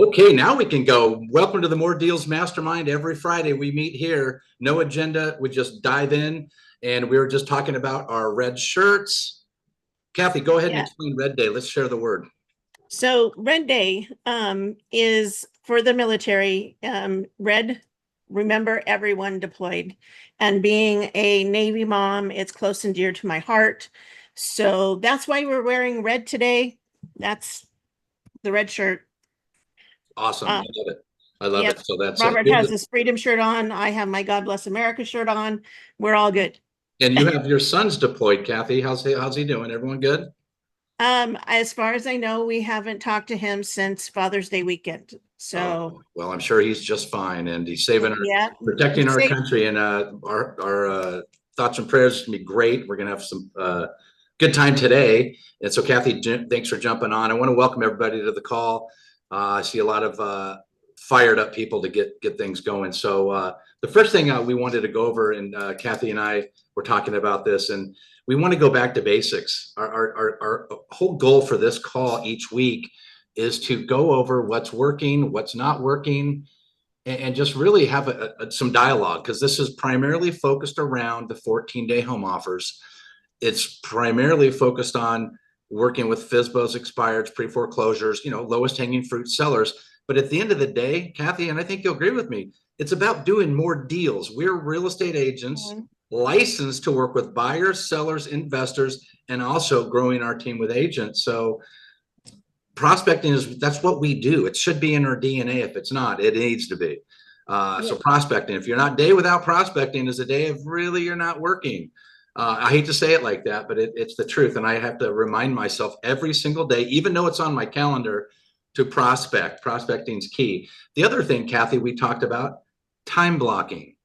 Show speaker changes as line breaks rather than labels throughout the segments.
Okay, now we can go. Welcome to the More Deals Mastermind. Every Friday we meet here. No agenda. We just dive in. And we were just talking about our red shirts. Kathy, go ahead and
Yeah.
explain Red Day. Let's share the word.
So Red Day is for the military. Red, remember everyone deployed. And being a Navy mom, it's close and dear to my heart. So that's why we're wearing red today. That's the red shirt.
Awesome. I
Uh,
love it. I love
yep.
it. So that's
Robert has his freedom shirt on. I have my God Bless America shirt on. We're all good.
And you have your sons deployed, Kathy. How's he doing? Everyone good?
As far as I know, we haven't talked to him since Father's Day weekend. So,
Oh, well, I'm sure he's just fine, and he's saving
yeah,
protecting
he's
our
safe.
country. And our thoughts and prayers can be great. We're gonna have some good time today. And so, Kathy, thanks for jumping on. I want to welcome everybody to the call. I see a lot of fired up people to get things going. So the first thing we wanted to go over, and Kathy and I were talking about this, and we want to go back to basics. Our whole goal for this call each week is to go over what's working, what's not working, and just really have some dialogue, because this is primarily focused around the 14-day home offers. It's primarily focused on working with FSBOs, expireds, pre-foreclosures, lowest hanging fruit sellers. But at the end of the day, Kathy, and I think you'll agree with me, it's about doing more deals. We're real estate agents licensed to work with buyers, sellers, investors, and also growing our team with agents. So prospecting that's what we do. It should be in our DNA. If it's not, it needs to be. So prospecting, if you're not day without prospecting, is a day of really you're not working. I hate to say it like that, but it's the truth. And I have to remind myself every single day, even though it's on my calendar, to prospect. Prospecting is key. The other thing, Kathy, we talked about time blocking,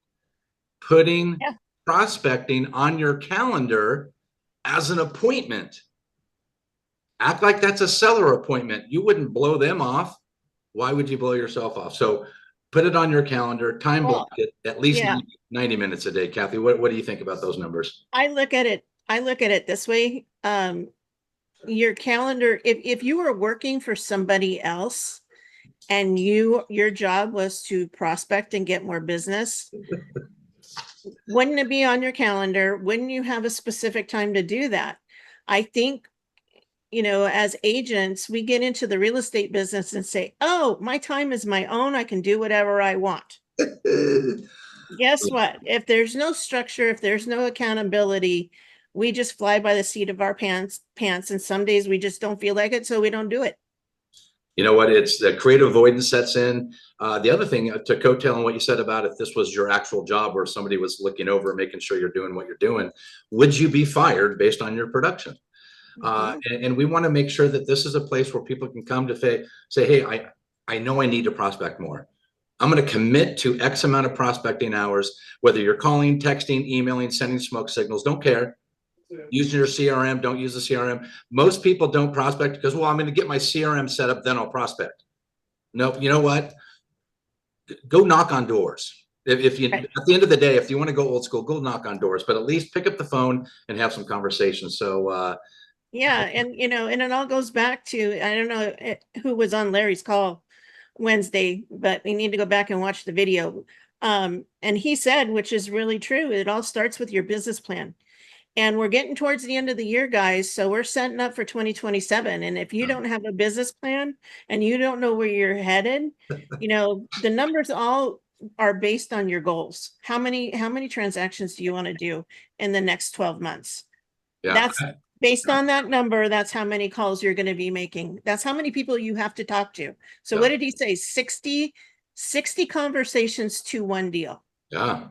putting prospecting on your calendar as an appointment. Act like that's a seller appointment. You wouldn't blow them off. Why would you blow yourself off? So put it on your calendar, time block it at least 90 minutes a day. Kathy, what do you think about those numbers?
I look at it this way. Your calendar, if you were working for somebody else and your job was to prospect and get more business, wouldn't it be on your calendar? Wouldn't you have a specific time to do that? I think, as agents, we get into the real estate business and say, oh, my time is my own. I can do whatever I want. Guess what? If there's no structure, if there's no accountability, we just fly by the seat of our pants. And some days we just don't feel like it, so we don't do it.
You know what? It's the creative avoidance sets in. The other thing, to coattail on what you said about if this was your actual job where somebody was looking over, making sure you're doing what you're doing, would you be fired based on your production? And we want to make sure that this is a place where people can come to say, hey, I know I need to prospect more. I'm going to commit to X amount of prospecting hours, whether you're calling, texting, emailing, sending smoke signals, don't care. Using your CRM, don't use the CRM. Most people don't prospect because, well, I'm going to get my CRM set up, then I'll prospect. No, you know what? Go knock on doors. If you, at the end of the day, if you want to go old school, go knock on doors, but at least pick up the phone and have some conversations. So,
and it all goes back to, I don't know who was on Larry's call Wednesday, but we need to go back and watch the video. And he said, which is really true, it all starts with your business plan. And we're getting towards the end of the year, guys. So we're setting up for 2027. And if you don't have a business plan and you don't know where you're headed, the numbers all are based on your goals. How many transactions do you want to do in the next 12 months?
Yeah.
That's based on that number. That's how many calls you're going to be making. That's how many people you have to talk to. So what did he say? 60 conversations to one deal.
Yeah.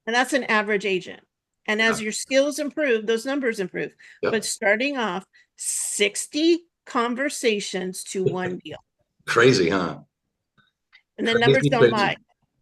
And that's an average agent. And as your skills improve, those numbers improve. But starting off, 60 conversations to one deal.
Crazy, huh?
And the numbers don't lie.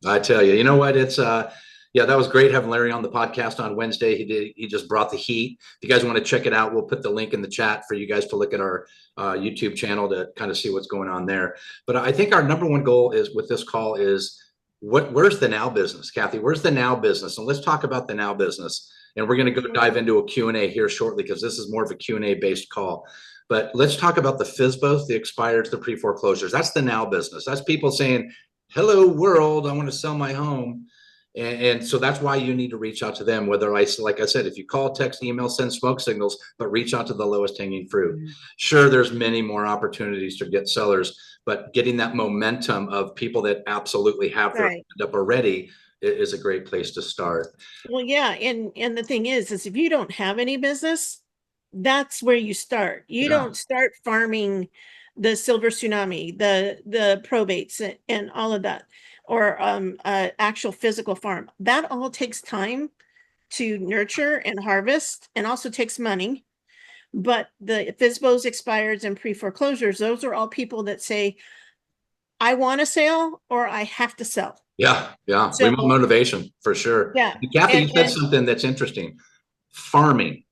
I tell you, you know what? It's that was great having Larry on the podcast on Wednesday. He just brought the heat. If you guys want to check it out, we'll put the link in the chat for you guys to look at our YouTube channel to kind of see what's going on there. But I think our number one goal is with this call is where's the now business, Kathy? Where's the now business? And let's talk about the now business. And we're going to go dive into a Q&A here shortly, because this is more of a Q&A based call. But let's talk about the FSBOs, the expireds, the pre-foreclosures. That's the now business. That's people saying, hello world, I want to sell my home. And so that's why you need to reach out to them, whether like I said, if you call, text, email, send smoke signals, but reach out to the lowest hanging fruit. Sure, there's many more opportunities to get sellers, but getting that momentum of people that absolutely have their hand up already is a great place to start.
Well, yeah. And the thing is if you don't have any business, that's where you start. You don't start farming the silver tsunami, the probates and all of that, or actual physical farm. That all takes time to nurture and harvest, and also takes money. But the FSBOs, expireds, and pre-foreclosures, those are all people that say, I want to sell or I have to sell.
Yeah.
So,
we want motivation for sure.
Yeah.
And Kathy, you said something that's interesting. Farming,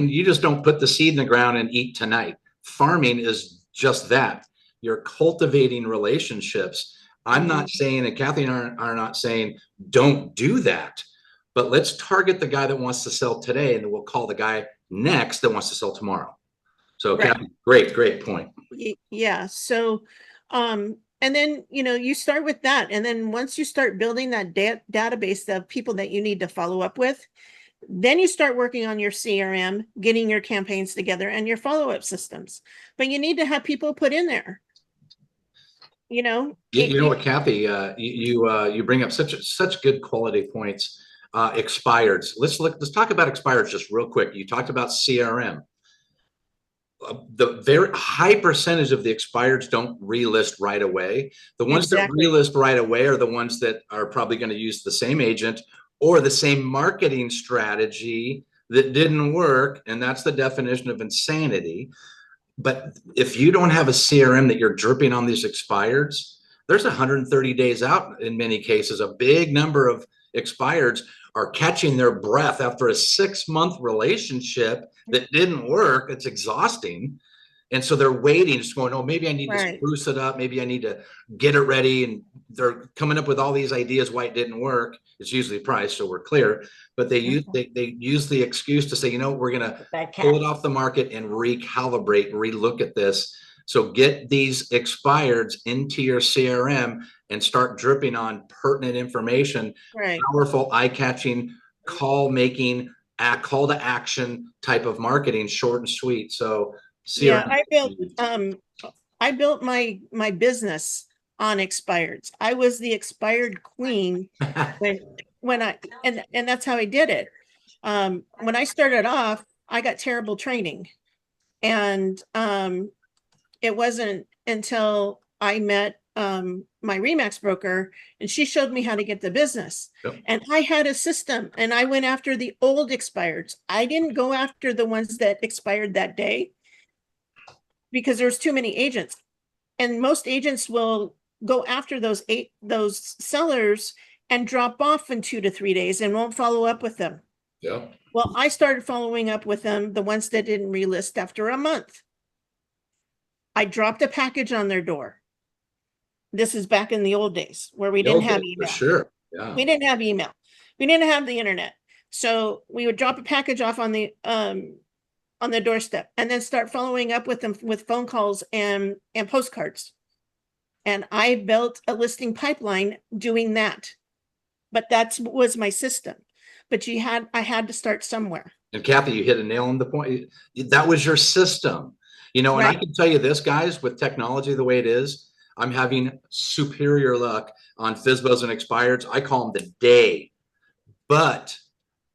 you just don't put the seed in the ground and eat tonight. Farming is just that. You're cultivating relationships. I'm not saying, and Kathy and I are not saying, don't do that, but let's target the guy that wants to sell today, and then we'll call the guy next that wants to sell tomorrow. So Kathy, great point.
Yeah. So, and then, you start with that. And then once you start building that database of people that you need to follow up with, then you start working on your CRM, getting your campaigns together and your follow-up systems. But you need to have people put in there. You know what,
Kathy, you bring up such good quality points. Expireds. Let's talk about expireds just real quick. You talked about CRM. The very high percentage of the expireds don't relist right away. The ones that relist right away are the ones that are probably going to use the same agent or the same marketing strategy that didn't work. And that's the definition of insanity. But if you don't have a CRM that you're dripping on these expireds, there's 130 days out in many cases. A big number of expireds are catching their breath after a 6-month relationship that didn't work. It's exhausting. And so they're waiting, just going, oh, maybe I need to spruce it up. Maybe I need to get it ready. And they're coming up with all these ideas why it didn't work. It's usually price, so we're clear. But they use the excuse to say, we're going to pull it off the market and recalibrate, relook at this. So get these expireds into your CRM and start dripping on pertinent information, powerful, eye-catching, call-making, call to action type of marketing, short and sweet. So CRM.
I built my business on expireds. I was the expired queen when I and that's how I did it. When I started off, I got terrible training, and it wasn't until I met my Remax broker, and she showed me how to get the business. And I had a system, and I went after the old expireds. I didn't go after the ones that expired that day, because there's too many agents, and most agents will go after those sellers and drop off in 2 to 3 days and won't follow up with them. Well, I started following up with them, the ones that didn't relist, after a month. I dropped a package on their door. This is back in the old days where we didn't have email.
For sure.
We didn't have email. We didn't have the internet. So we would drop a package off on the doorstep, and then start following up with them with phone calls and postcards. And I built a listing pipeline doing that. But that was my system. But I had to start somewhere.
And Kathy, you hit a nail on the point. That was your system. And I can tell you this, guys, with technology the way it is, I'm having superior luck on FSBOs and expireds. I call them the day. But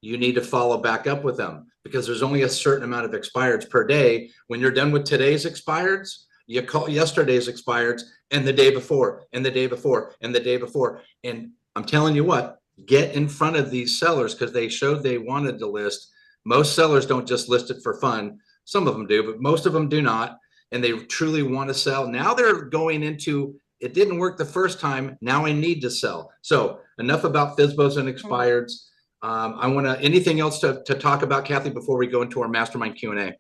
you need to follow back up with them, because there's only a certain amount of expireds per day. When you're done with today's expireds, you call yesterday's expireds, and the day before, and the day before, and the day before. And I'm telling you what, get in front of these sellers, because they showed they wanted to list. Most sellers don't just list it for fun. Some of them do, but most of them do not. And they truly want to sell. Now they're going into, it didn't work the first time. Now I need to sell. So enough about FSBOs and expireds. I want to, anything else to talk about, Kathy, before we go into our mastermind Q&A?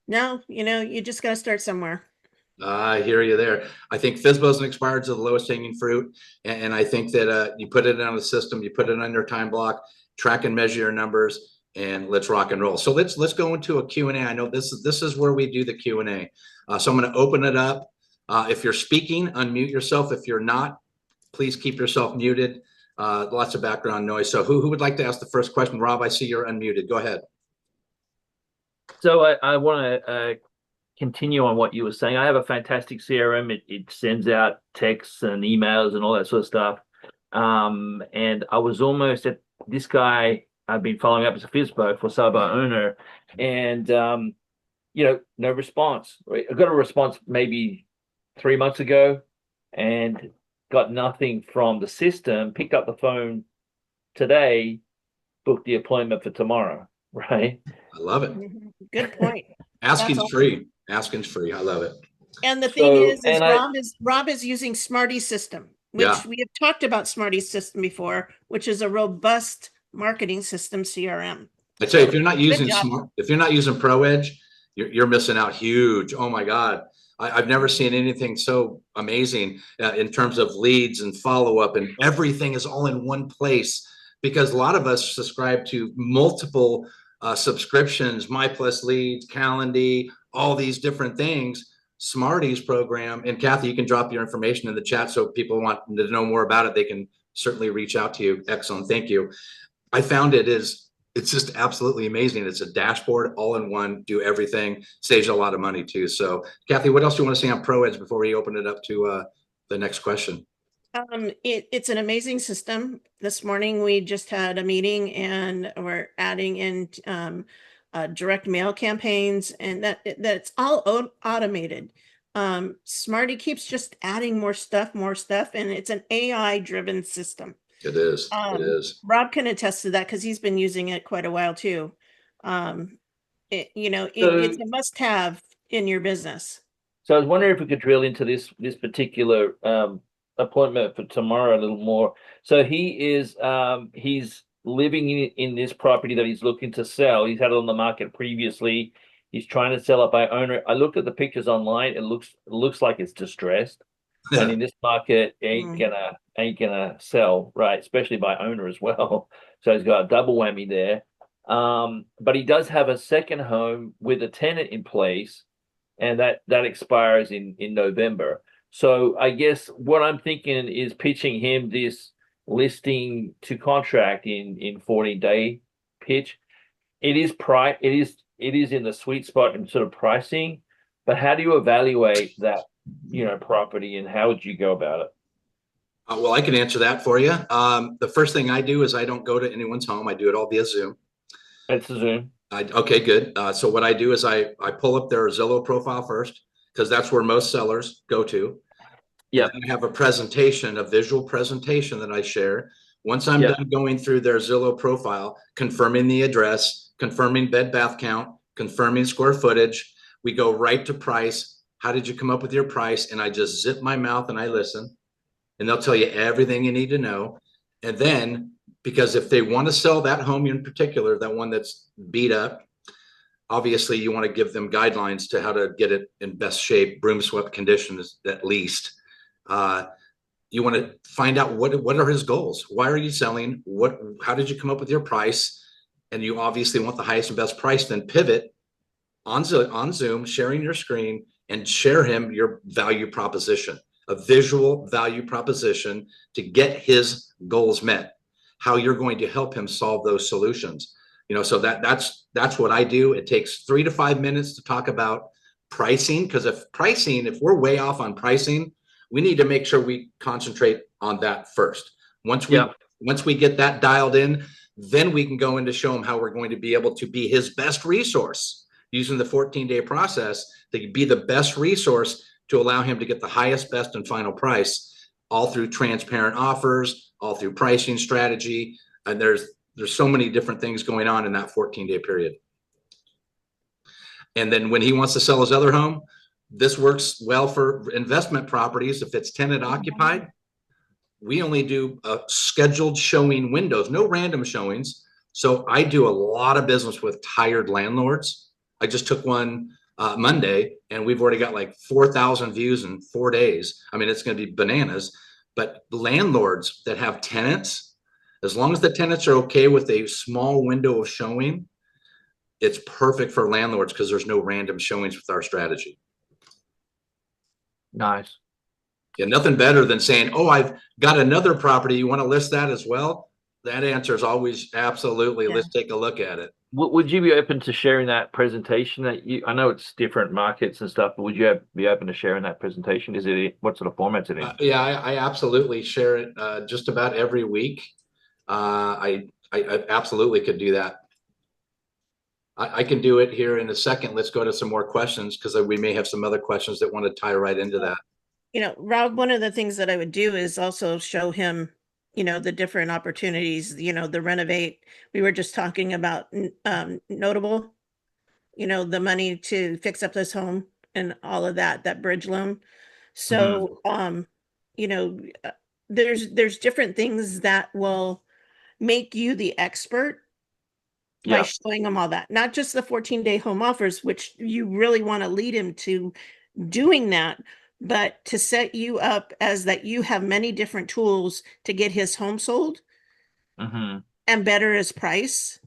No, you just got to start somewhere.
I hear you there. I think FSBOs and expireds are the lowest hanging fruit. And I think that you put it on the system, you put it on your time block, track and measure your numbers, and let's rock and roll. So let's go into a Q&A. I know this is where we do the Q&A. So I'm going to open it up. If you're speaking, unmute yourself. If you're not, please keep yourself muted. Lots of background noise. So who would like to ask the first question? Rob, I see you're unmuted. Go ahead.
So I want to continue on what you were saying. I have a fantastic CRM. It sends out texts and emails and all that sort of stuff. And I was almost at this guy I've been following up as a FISBO for Sabo owner, and no response. I got a response maybe 3 months ago and got nothing from the system. Picked up the phone today, booked the appointment for tomorrow, right?
I love it.
Good point.
Asking's
awesome.
free. Asking's free. I love it.
And the thing is Rob is using Smarty System, which we have talked about Smarty System before, which is a robust marketing system CRM.
I tell you, if you're not using ProEdge, you're missing out huge. Oh my God. I've never seen anything so amazing in terms of leads and follow-up, and everything is all in one place, because a lot of us subscribe to multiple subscriptions, My Plus Leads, Calendly, all these different things. Smarty's program, and Kathy, you can drop your information in the chat so people want to know more about it. They can certainly reach out to you. Excellent. Thank you. I found it's just absolutely amazing. It's a dashboard, all in one, do everything, saves you a lot of money too. So Kathy, what else do you want to say on ProEdge before we open it up to the next question?
It's an amazing system. This morning we just had a meeting and we're adding in direct mail campaigns, and that's all automated. Smarty keeps just adding more stuff, and it's an AI driven system.
It is. It is.
Rob can attest to that because he's been using it quite a while too. It's a must have in your business.
So I was wondering if we could drill into this particular appointment for tomorrow a little more. So he is he's living in this property that he's looking to sell. He's had it on the market previously. He's trying to sell it by owner. I looked at the pictures online. It looks like it's distressed. And in this market, ain't gonna sell, right? Especially by owner as well. So he's got a double whammy there. But he does have a second home with a tenant in place, and that expires in November. So I guess what I'm thinking is pitching him this listing to contract in 14-day pitch. It is in the sweet spot in sort of pricing, but how do you evaluate that property, and how would you go about it?
Well, I can answer that for you. The first thing I do is I don't go to anyone's home. I do it all via Zoom.
It's a Zoom.
Okay, good. So what I do is I pull up their Zillow profile first, because that's where most sellers go to. Yeah. I have a visual presentation that I share. Once I'm done going through their Zillow profile, confirming the address, confirming bed bath count, confirming square footage, we go right to price. How did you come up with your price? And I just zip my mouth and I listen, and they'll tell you everything you need to know. And then, because if they want to sell that home in particular, that one that's beat up, obviously you want to give them guidelines to how to get it in best shape, broom swept conditions at least. You want to find out what are his goals? Why are you selling? How did you come up with your price? And you obviously want the highest and best price. Then pivot on Zoom, sharing your screen, and share him your value proposition, a visual value proposition to get his goals met, how you're going to help him solve those solutions. So that's what I do. It takes 3 to 5 minutes to talk about pricing, because if we're way off on pricing, we need to make sure we concentrate on that first. Once we get that dialed in, then we can go in to show him how we're going to be able to be his best resource using the 14-day process to be the best resource to allow him to get the highest, best, and final price, all through transparent offers, all through pricing strategy. And there's so many different things going on in that 14-day period. And then when he wants to sell his other home, this works well for investment properties. If it's tenant occupied, we only do scheduled showing windows, no random showings. So I do a lot of business with tired landlords. I just took one Monday, and we've already got like 4,000 views in 4 days. I mean, it's going to be bananas. But landlords that have tenants, As long as the tenants are okay with a small window of showing, it's perfect for landlords because there's no random showings with our strategy.
Nice.
Yeah, nothing better than saying, oh, I've got another property. You want to list that as well? That answer is always absolutely.
Yeah.
Let's take a look at it.
Would you be open to sharing that presentation that I know it's different markets and stuff, but would you be open to sharing that presentation? What sort of format's it in?
Yeah, I absolutely share it just about every week. I absolutely could do that. I can do it here in a second. Let's go to some more questions because we may have some other questions that want to tie right into that.
Rob, one of the things that I would do is also show him, the different opportunities, the renovate. We were just talking about notable, the money to fix up this home and all of that bridge loan. So, there's different things that will make you the expert by
Yeah.
showing them all that, not just the 14-day home offers, which you really want to lead him to doing that, but to set you up as that you have many different tools to get his home sold
Mm-hmm.
and better his price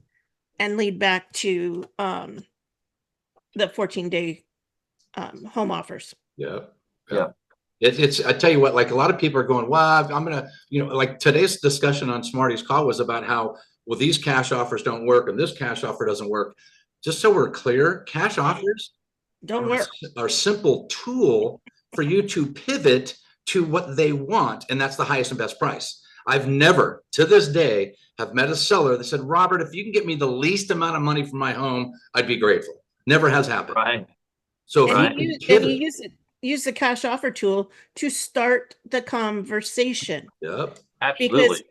and lead back to the 14-day home offers.
Yeah.
Yeah.
It's I tell you what, like a lot of people are going, well, I'm gonna, like today's discussion on Smarty's call was about how, well, these cash offers don't work and this cash offer doesn't work. Just so we're clear, cash offers
Don't work.
are a simple tool for you to pivot to what they want, and that's the highest and best price. I've never, to this day, have met a seller that said, Robert, if you can get me the least amount of money for my home, I'd be grateful. Never has happened.
Right.
So
And
if
you use the cash offer tool to start the conversation.
Yep.
Absolutely.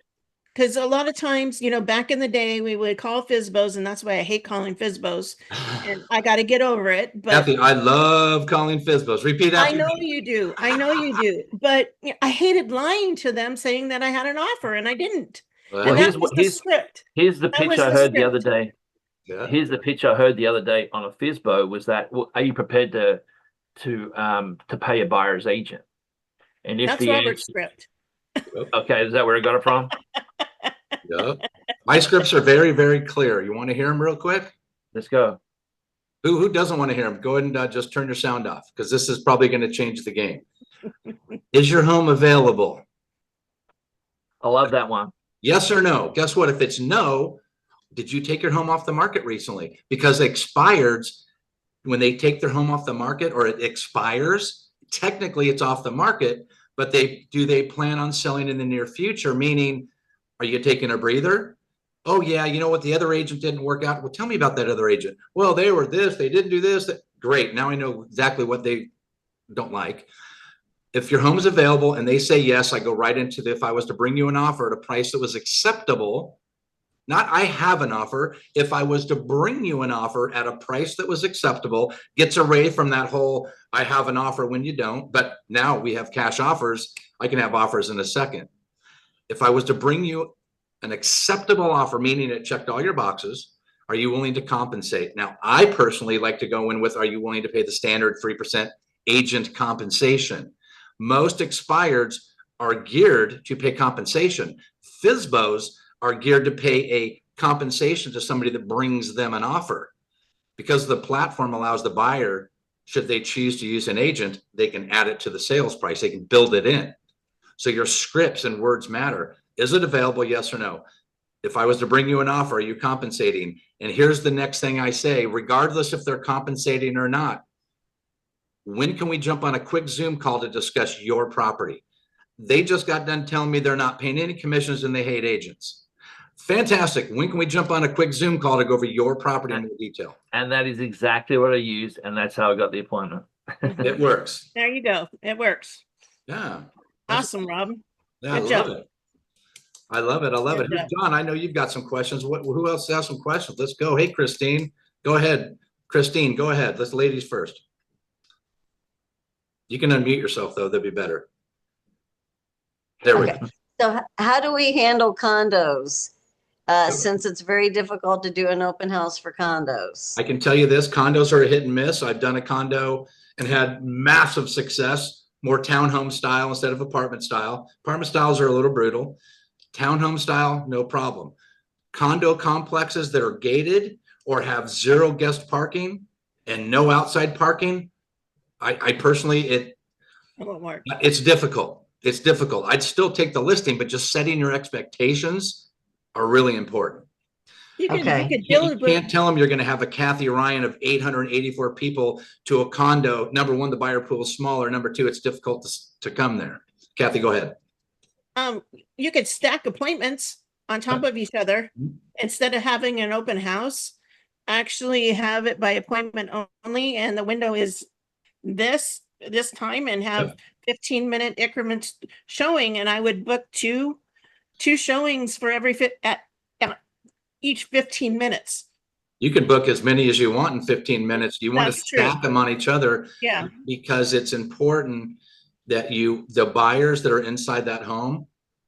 Because a lot of times, back in the day, we would call FSBOs, and that's why I hate calling FSBOs. And I got to get over it. But
Kathy, I love calling FSBOs. Repeat after
I know you do. I know you do. But I hated lying to them, saying that I had an offer, and I didn't.
Well,
And that was the script.
Here's the
That
pitch
was
I
the
heard the
script.
other day.
Yeah.
Here's the pitch I heard the other day on a FSBO was that, well, are you prepared to pay a buyer's agent? And if
That's
the
Robert's
answer,
script.
okay, is that where I got it from?
Yep. My scripts are very, very clear. You want to hear them real quick?
Let's go.
Who doesn't want to hear them? Go ahead and just turn your sound off because this is probably going to change the game. Is your home available?
I love that one.
Yes or no? Guess what? If it's no, did you take your home off the market recently? Because expireds, when they take their home off the market or it expires, technically it's off the market, but they plan on selling in the near future? Meaning, are you taking a breather? Oh yeah, you know what? The other agent didn't work out. Well, tell me about that other agent. Well, they were this, they didn't do this. Great. Now I know exactly what they don't like. If your home is available and they say yes, I go right into if I was to bring you an offer at a price that was acceptable, not I have an offer. If I was to bring you an offer at a price that was acceptable, gets away from that whole I have an offer when you don't. But now we have cash offers. I can have offers in a second. If I was to bring you an acceptable offer, meaning it checked all your boxes, are you willing to compensate? Now, I personally like to go in with, are you willing to pay the standard 3% agent compensation? Most expireds are geared to pay compensation. FSBOs are geared to pay a compensation to somebody that brings them an offer. Because the platform allows the buyer, should they choose to use an agent, they can add it to the sales price. They can build it in. So your scripts and words matter. Is it available? Yes or no? If I was to bring you an offer, are you compensating? And here's the next thing I say, regardless if they're compensating or not. When can we jump on a quick Zoom call to discuss your property? They just got done telling me they're not paying any commissions and they hate agents. Fantastic. When can we jump on a quick Zoom call to go over your property in more detail?
And that is exactly what I used, and that's how I got the appointment.
It works.
There you go. It works.
Yeah.
Awesome, Rob.
Yeah, I
Good
love
job.
it. I love it. I love
Good
it.
job.
John, I know you've got some questions. Who else has some questions? Let's go. Hey, Christine, go ahead. Christine, go ahead. Let's ladies first. You can unmute yourself though. That'd be better. There we
Okay.
go.
So how do we handle condos? Since it's very difficult to do an open house for condos.
I can tell you this, condos are a hit and miss. I've done a condo and had massive success, more townhome style instead of apartment style. Apartment styles are a little brutal. Townhome style, no problem. Condo complexes that are gated or have zero guest parking and no outside parking, I personally,
It won't work.
it's difficult. It's difficult. I'd still take the listing, but just setting your expectations are really important.
You could
Okay.
You
build,
can't tell them you're going to have a Kathy Ryan of 884 people to a condo. Number one, the buyer pool is smaller. Number two, it's difficult to come there. Kathy, go ahead.
you could stack appointments on top of each other instead of having an open house. Actually have it by appointment only, and the window is this time, and have 15-minute increments showing, and I would book two showings for every at each 15 minutes.
You can book as many as you want in 15 minutes. You want to
That's true.
stack them on each other.
Yeah.
Because it's important that the buyers that are inside that home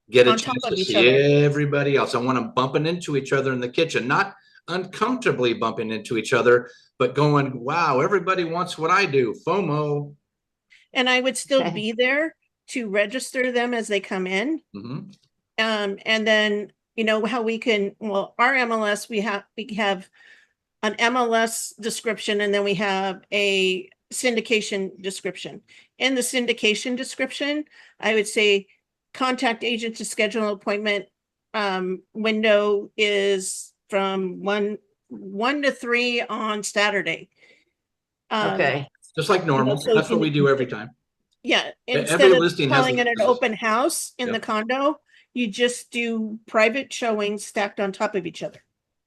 get a
On top
chance
of
to
each
see
other.
everybody else. I want them bumping into each other in the kitchen, not uncomfortably bumping into each other, but going, wow, everybody wants what I do. FOMO.
And I would still
Okay.
be there to register them as they come in.
Mhm.
And then, you know, how we can, well, our MLS, we have an MLS description, and then we have a syndication description. In the syndication description, I would say contact agent to schedule an appointment. Window is from 1 to 3 on Saturday.
Okay.
Just like normal.
so
That's
you
what we
can-
do every time.
Yeah,
Every
instead of
listing has
calling
the
it an
process.
open house in the
Yep.
condo, you just do private showings stacked on top of each other.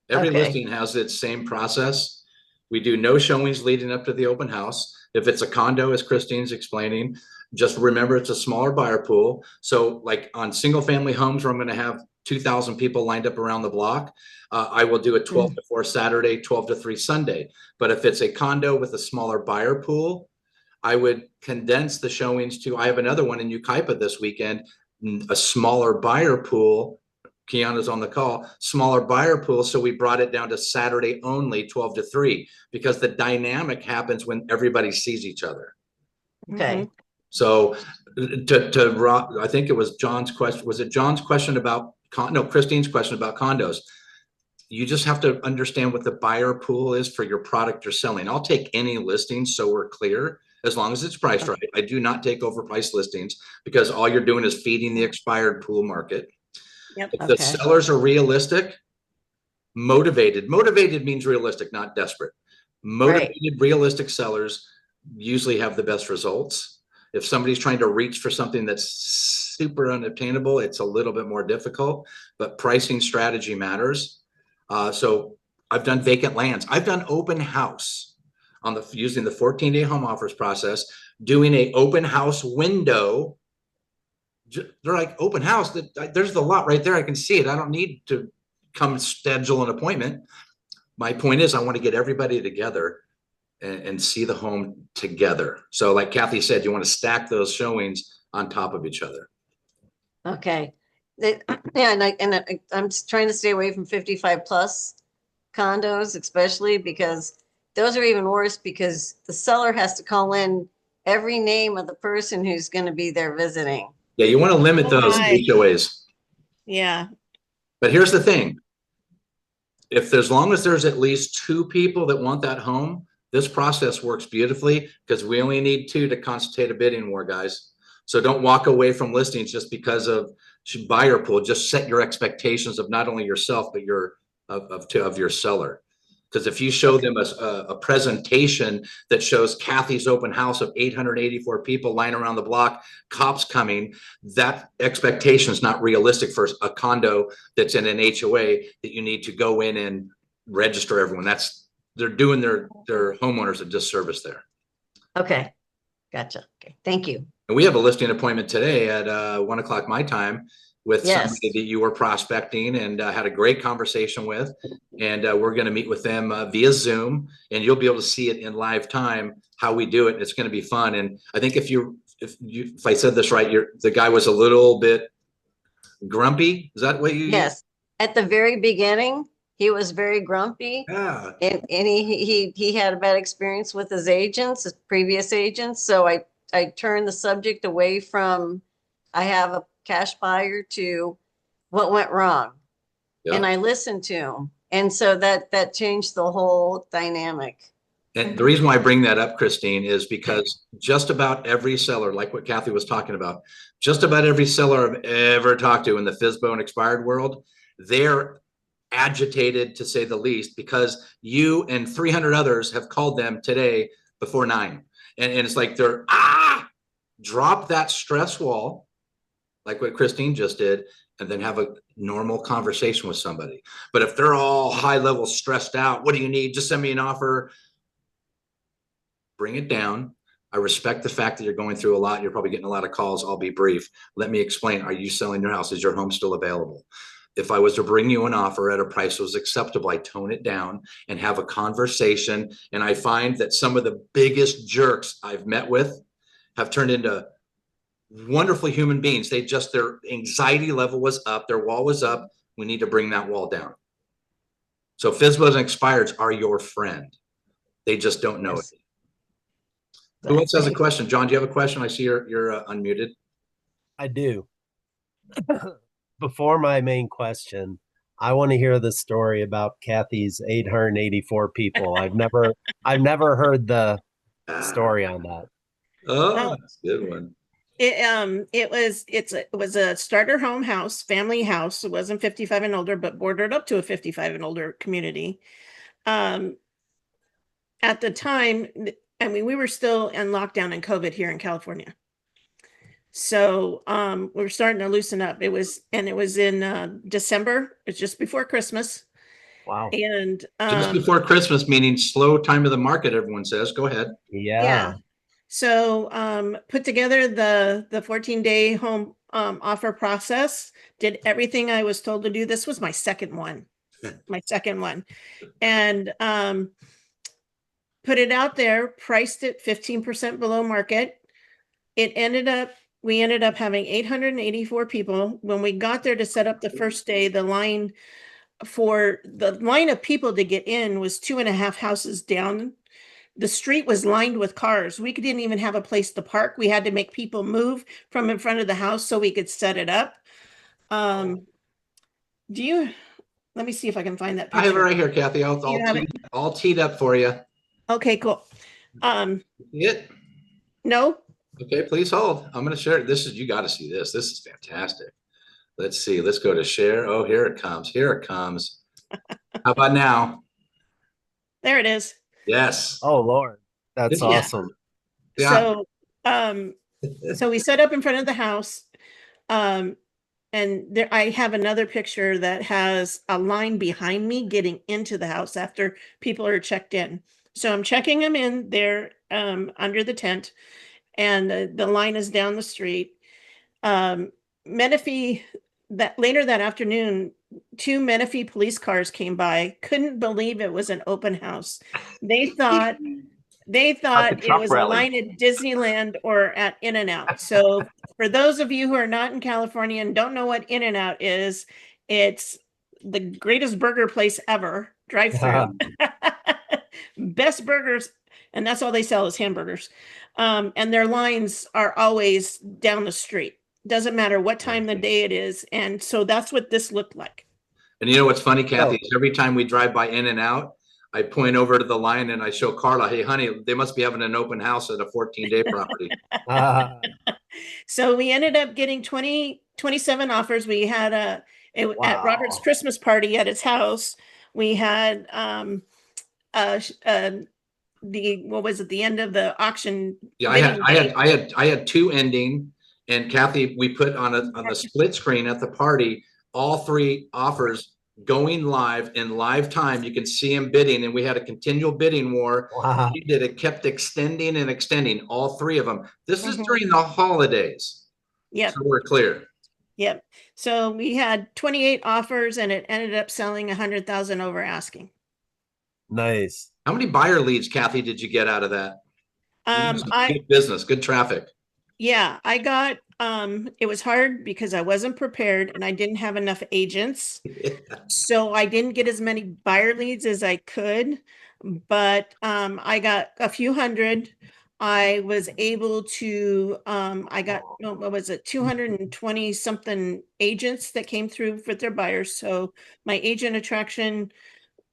Every
Okay.
listing has its same process. We do no showings leading up to the open house. If it's a condo, as Christine's explaining, just remember it's a smaller buyer pool. So like on single family homes where I'm going to have 2,000 people lined up around the block, I will do a 12 to 4 Saturday, 12 to 3 Sunday. But if it's a condo with a smaller buyer pool, I would condense the showings to, I have another one in Ukaipa this weekend, a smaller buyer pool. Kiana's on the call, smaller buyer pool. So we brought it down to Saturday only, 12 to 3, because the dynamic happens when everybody sees each other.
Okay.
So I think it was John's question. Was it John's question about Christine's question about condos? You just have to understand what the buyer pool is for your product you're selling. I'll take any listing, so we're clear, as long as it's priced right. I do not take overpriced listings, because all you're doing is feeding the expired pool market.
Yep.
If the
Okay.
sellers are realistic, motivated means realistic, not desperate. Motivated, realistic sellers usually have the best results. If somebody's trying to reach for something that's super unattainable, it's a little bit more difficult, but pricing strategy matters. So I've done vacant lands. I've done open house using the 14-day home offers process, doing a open house window. They're like, open house, there's the lot right there. I can see it. I don't need to come schedule an appointment. My point is, I want to get everybody together and see the home together. So like Kathy said, you want to stack those showings on top of each other.
Okay. I'm trying to stay away from 55 plus condos, especially because those are even worse, because the seller has to call in every name of the person who's going to be there visiting.
Yeah, you want to limit those HOAs.
Yeah.
But here's the thing. As long as there's at least 2 people that want that home, this process works beautifully, because we only need 2 to constitute a bidding war, guys. So don't walk away from listings just because of buyer pool. Just set your expectations of not only yourself, but of your seller. Because if you show them a presentation that shows Kathy's open house of 884 people lying around the block, cops coming, that expectation is not realistic for a condo that's in an HOA that you need to go in and register everyone. They're doing their homeowners a disservice there.
Okay. Gotcha. Okay. Thank you.
And we have a listing appointment today at 1 o'clock my time with somebody that you were prospecting and had a great conversation with. And we're going to meet with them via Zoom, and you'll be able to see it in live time, how we do it. It's going to be fun. And I think if I said this right, the guy was a little bit grumpy. Is that what you?
Yes. At the very beginning, he was very grumpy.
Yeah.
And he had a bad experience with his previous agents. So I turned the subject away from, I have a cash buyer, to what went wrong. And
Yeah.
I listened to him. And so that changed the whole dynamic.
And the reason why I bring that up, Christine, is because just about every seller, like what Kathy was talking about, just about every seller I've ever talked to in the FSBO and expired world, they're agitated, to say the least, because you and 300 others have called them today before 9. And it's like they're, drop that stress wall, like what Christine just did, and then have a normal conversation with somebody. But if they're all high level stressed out, what do you need? Just send me an offer. Bring it down. I respect the fact that you're going through a lot. You're probably getting a lot of calls. I'll be brief. Let me explain. Are you selling your house? Is your home still available? If I was to bring you an offer at a price that was acceptable, I tone it down and have a conversation. And I find that some of the biggest jerks I've met with have turned into wonderful human beings. Their anxiety level was up. Their wall was up. We need to bring that wall down. So FSBOs and expireds are your friend. They just don't know it. Who else has a question? John, do you have a question? I see you're unmuted.
I do. Before my main question, I want to hear the story about Kathy's 884 people. I've never heard the story on that.
Oh, that's a good one.
It was a starter home house, family house. It wasn't 55 and older, but bordered up to a 55 and older community. At the time, I mean, we were still in lockdown and COVID here in California. So we were starting to loosen up. It was in December. It's just before Christmas.
Wow.
And
Just before Christmas, meaning slow time of the market, everyone says. Go ahead.
Yeah.
So put together the 14-day home offer process, did everything I was told to do. This was my second one. And put it out there, priced it 15% below market. We ended up having 884 people. When we got there to set up the first day, the line of people to get in was 2.5 houses down. The street was lined with cars. We didn't even have a place to park. We had to make people move from in front of the house so we could set it up. Let me see if I can find that picture.
I have it right here, Kathy. I'll teed up for you.
Okay, cool.
It.
No.
Okay, please hold. I'm going to share it. You got to see this. This is fantastic. Let's see. Let's go to share. Oh, here it comes. Here it comes. How about now?
There it is.
Yes.
Oh, Lord. That's awesome.
Yeah.
So we set up in front of the house. And there, I have another picture that has a line behind me getting into the house after people are checked in. So I'm checking them in there under the tent, and the line is down the street. Menifee, that later that afternoon, 2 Menifee police cars came by. Couldn't believe it was an open house. They thought it was a line at Disneyland or at In-N-Out. So for those of you who are not in California and don't know what In-N-Out is, it's the greatest burger place ever, drive-through. Best burgers, and that's all they sell is hamburgers. And their lines are always down the street. Doesn't matter what time of the day it is. And so that's what this looked like.
And you know what's funny, Kathy? Is every time we drive by In-N-Out, I point over to the line and I show Carla, hey, honey, they must be having an open house at a 14-day property.
So we ended up getting 27 offers. We had at Robert's Christmas party at his house. We had the end of the auction?
Yeah, I had 2 ending, and Kathy, we put on the split screen at the party all 3 offers going live in live time. You can see him bidding, and we had a continual bidding war.
Wow.
It kept extending and extending, all 3 of them. This is during the holidays.
Yep.
So we're clear.
Yep. So we had 28 offers, and it ended up selling 100,000 over asking.
Nice.
How many buyer leads, Kathy, did you get out of that? Good business, good traffic.
Yeah, I got, it was hard because I wasn't prepared and I didn't have enough agents. So I didn't get as many buyer leads as I could, but I got a few hundred. I was able to, I got, no, what was it, 220 something agents that came through with their buyers. So my agent attraction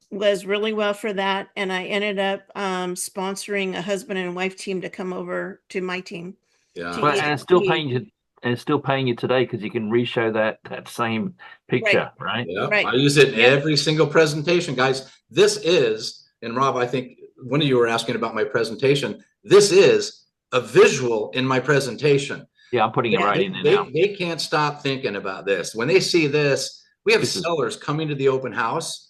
was really well for that. And I ended up sponsoring a husband and wife team to come over to my team.
Yeah.
Well, and it's still
Yeah.
paying you, and it's still paying you today because you can re-show that same picture, right?
Yeah,
Right.
I use it in
Yep.
every single presentation, guys. This is, and Rob, I think one of you were asking about my presentation. This is a visual in my presentation.
Yeah, I'm putting it
Yeah.
right in there now.
They can't stop thinking about this. When they see this, we have
This is-
sellers coming to the open house.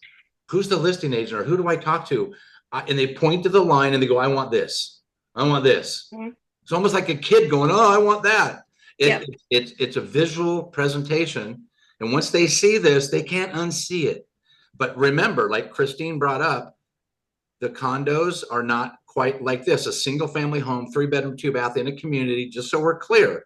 Who's the listing agent or who do I talk to? And they point to the line and they go, I want this. I want this.
Mhm.
It's almost like a kid going, oh, I want that.
Yep.
It's a visual presentation. And once they see this, they can't unsee it. But remember, like Christine brought up, the condos are not quite like this. A single family home, 3-bedroom, 2-bath in a community, just so we're clear.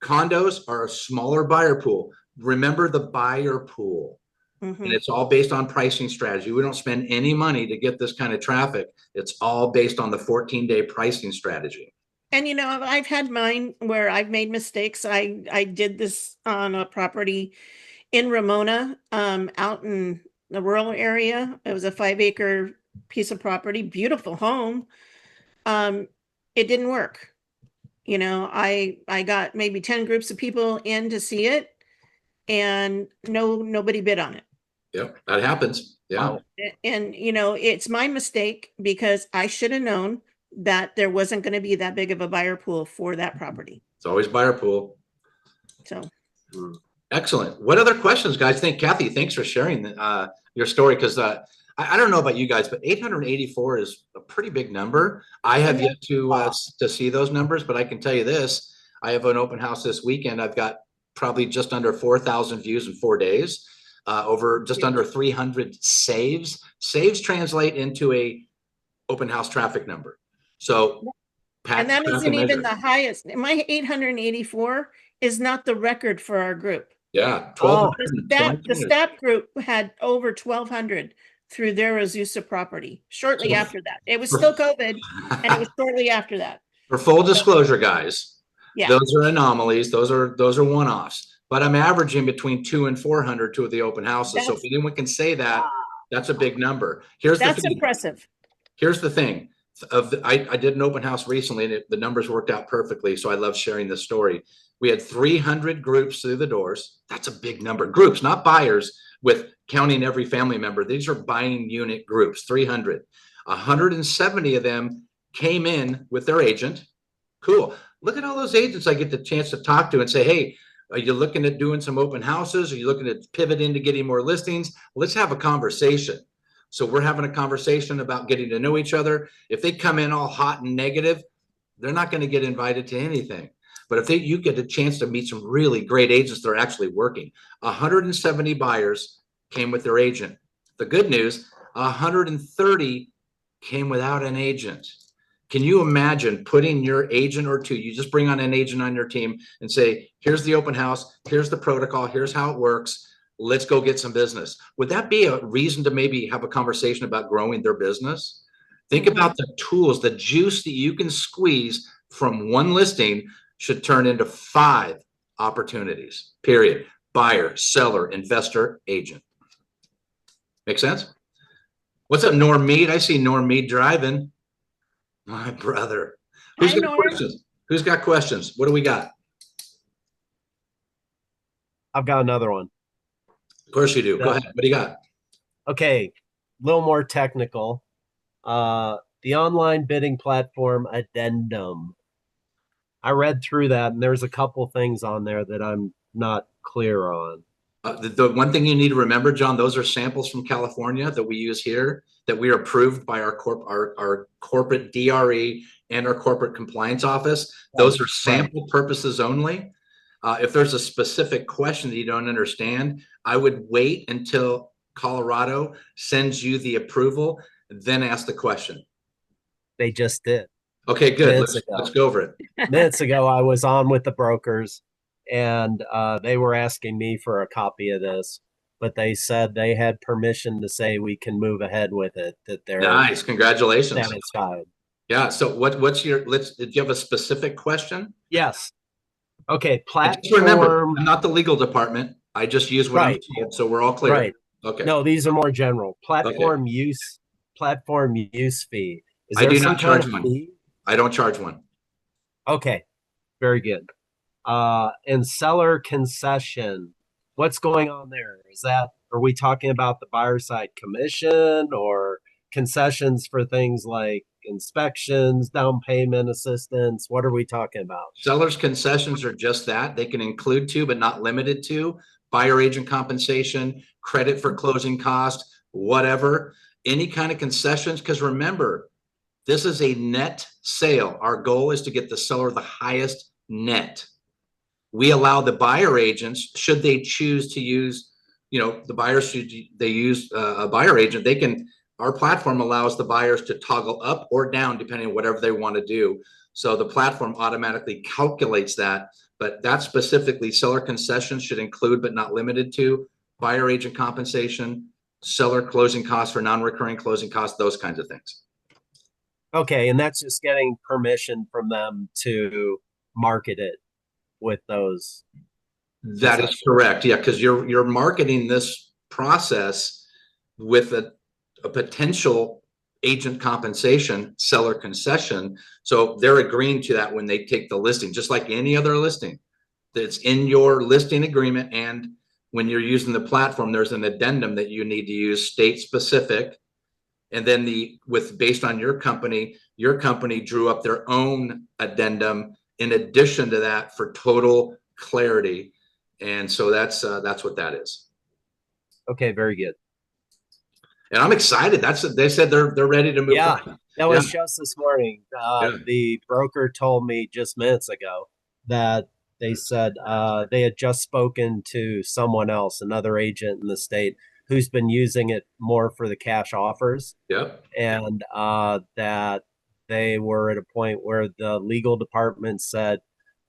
Condos are a smaller buyer pool. Remember the buyer pool.
Mhm.
And it's all based on pricing strategy. We don't spend any money to get this kind of traffic. It's all based on the 14-day pricing strategy.
And you know, I've had mine where I've made mistakes. I did this on a property in Ramona, out in the rural area. It was a 5-acre piece of property, beautiful home. It didn't work. You know, I got maybe 10 groups of people in to see it, and nobody bid on it.
Yep, that happens. Yeah.
Wow.
And you know, it's my mistake because I should have known that there wasn't going to be that big of a buyer pool for that property.
It's always buyer pool.
So
Excellent. What other questions, guys? Kathy, thanks for sharing your story, because I don't know about you guys, but 884 is a pretty big number. I have yet to see those numbers, but I can tell you this. I have an open house this weekend. I've got probably just under 4,000 views in 4 days, over just under 300 saves. Saves translate into a open house traffic number. So,
and that isn't even the highest. My 884 is not the record for our group.
Yeah,
The STAP group had over 1,200 through their Azusa property shortly after that. It was still COVID, and it was shortly after that.
For full disclosure, guys,
Yeah,
those are anomalies. Those are one-offs. But I'm averaging between 200 and 400 to the open houses. So if anyone can say that, that's a big number.
that's impressive.
Here's the thing. I did an open house recently, and the numbers worked out perfectly. So I love sharing this story. We had 300 groups through the doors. That's a big number. Groups, not buyers, with counting every family member. These are buying unit groups, 300. 170 of them came in with their agent. Cool. Look at all those agents I get the chance to talk to and say, hey, are you looking at doing some open houses? Are you looking at pivot into getting more listings? Let's have a conversation. So we're having a conversation about getting to know each other. If they come in all hot and negative, they're not going to get invited to anything. But if you get a chance to meet some really great agents that are actually working, 170 buyers came with their agent. The good news, 130 came without an agent. Can you imagine putting your agent or two, you just bring on an agent on your team and say, here's the open house, here's the protocol, here's how it works. Let's go get some business. Would that be a reason to maybe have a conversation about growing their business? Think about the tools, the juice that you can squeeze from one listing should turn into 5 opportunities, period. Buyer, seller, investor, agent. Make sense? What's up, Norm Mead? I see Norm Mead driving. My brother. Who's got questions? Who's got questions? What do we got?
I've got another one.
Of course you do. Go ahead. What do you got?
Okay, a little more technical. The online bidding platform addendum. I read through that, and there's a couple things on there that I'm not clear on.
The one thing you need to remember, John, those are samples from California that we use here, that we are approved by our corporate DRE and our corporate compliance office. Those are sample purposes only. If there's a specific question that you don't understand, I would wait until Colorado sends you the approval, then ask the question.
They just did.
Okay, good. Let's go over it.
Minutes ago, I was on with the brokers, and they were asking me for a copy of this, but they said they had permission to say we can move ahead with it, that they're
nice. Congratulations.
satisfied.
Yeah. So what's your, did you have a specific question?
Yes. Okay.
And just remember,
Platform.
I'm not the legal department. I just use what I'm
Right.
told. So we're all clear.
Right.
Okay.
No, these are more general. Platform use fee. Is
I
there
do
some
not
kind
charge
of
one.
fee?
I don't charge one.
Okay. Very good. And seller concession. What's going on there? Are we talking about the buyer side commission or concessions for things like inspections, down payment assistance? What are we talking about?
Seller's concessions are just that. They can include to, but not limited to, buyer agent compensation, credit for closing cost, whatever, any kind of concessions. Because remember, this is a net sale. Our goal is to get the seller the highest net. We allow the buyer agents, should they choose to use, the buyers, should they use a buyer agent, they can, our platform allows the buyers to toggle up or down depending on whatever they want to do. So the platform automatically calculates that, but that specifically seller concessions should include, but not limited to, buyer agent compensation, seller closing costs for non-recurring closing costs, those kinds of things.
Okay, and that's just getting permission from them to market it with those.
That is correct. Yeah, because you're marketing this process with a potential agent compensation, seller concession. So they're agreeing to that when they take the listing, just like any other listing that's in your listing agreement. And when you're using the platform, there's an addendum that you need to use, state specific. And then based on your company drew up their own addendum in addition to that for total clarity. And so that's what that is.
Okay, very good.
And I'm excited. They said they're ready to move
Yeah,
forward.
that was just this morning. The broker told me just minutes ago that they said they had just spoken to someone else, another agent in the state, who's been using it more for the cash offers.
Yep.
And that they were at a point where the legal department said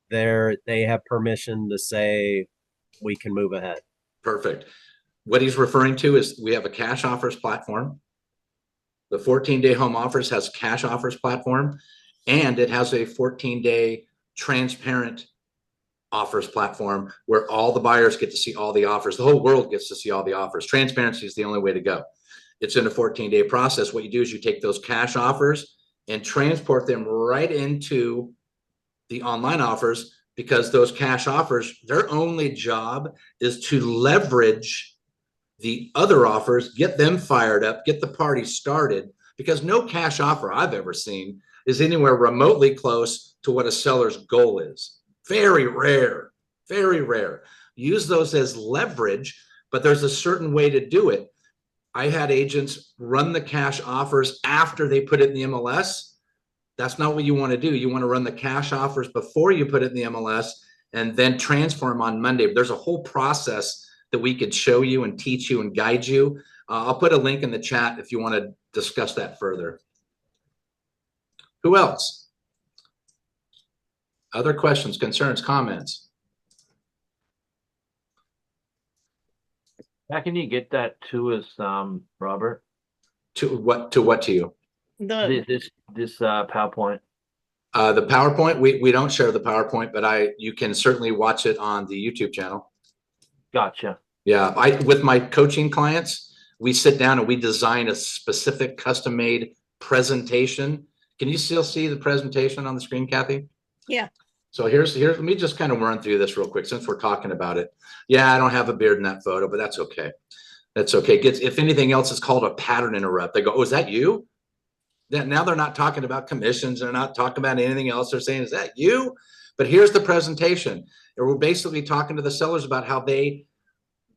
they have permission to say we can move ahead.
Perfect. What he's referring to is we have a cash offers platform. The 14-day home offers has cash offers platform, and it has a 14-day transparent offers platform where all the buyers get to see all the offers. The whole world gets to see all the offers. Transparency is the only way to go. It's in a 14-day process. What you do is you take those cash offers and transport them right into the online offers, because those cash offers, their only job is to leverage the other offers, get them fired up, get the party started, because no cash offer I've ever seen is anywhere remotely close to what a seller's goal is. Very rare, very rare. Use those as leverage, but there's a certain way to do it. I had agents run the cash offers after they put it in the MLS. That's not what you want to do. You want to run the cash offers before you put it in the MLS and then transform on Monday. There's a whole process that we could show you and teach you and guide you. I'll put a link in the chat if you want to discuss that further. Who else? Other questions, concerns, comments?
How can you get that to us, Robert?
To what to you?
This PowerPoint.
The PowerPoint, we don't share the PowerPoint, but you can certainly watch it on the YouTube channel.
Gotcha.
Yeah, with my coaching clients, we sit down and we design a specific custom-made presentation. Can you still see the presentation on the screen, Kathy?
Yeah.
So here's let me just kind of run through this real quick since we're talking about it. Yeah, I don't have a beard in that photo, but that's okay. That's okay. If anything else, it's called a pattern interrupt. They go, "Oh, is that you?" Now they're not talking about commissions. They're not talking about anything else. They're saying, "Is that you?" But here's the presentation. And we're basically talking to the sellers about how they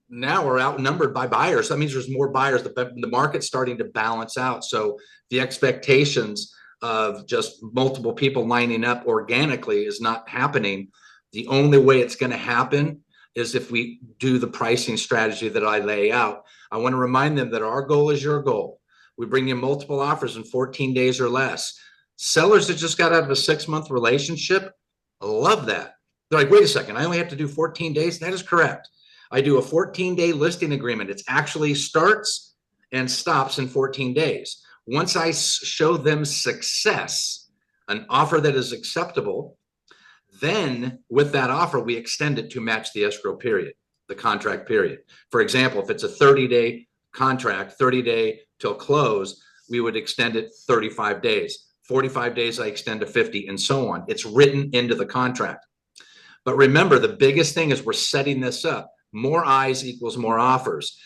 now are outnumbered by buyers. That means there's more buyers. The market's starting to balance out. So the expectations of just multiple people lining up organically is not happening. The only way it's going to happen is if we do the pricing strategy that I lay out. I want to remind them that our goal is your goal. We bring you multiple offers in 14 days or less. Sellers that just got out of a 6-month relationship love that. They're like, wait a second, I only have to do 14 days. That is correct. I do a 14-day listing agreement. It actually starts and stops in 14 days. Once I show them success, an offer that is acceptable, then with that offer, we extend it to match the escrow period, the contract period. For example, if it's a 30-day contract, 30-day till close, we would extend it 35 days. 45 days, I extend to 50, and so on. It's written into the contract. But remember, the biggest thing is we're setting this up. More eyes equals more offers.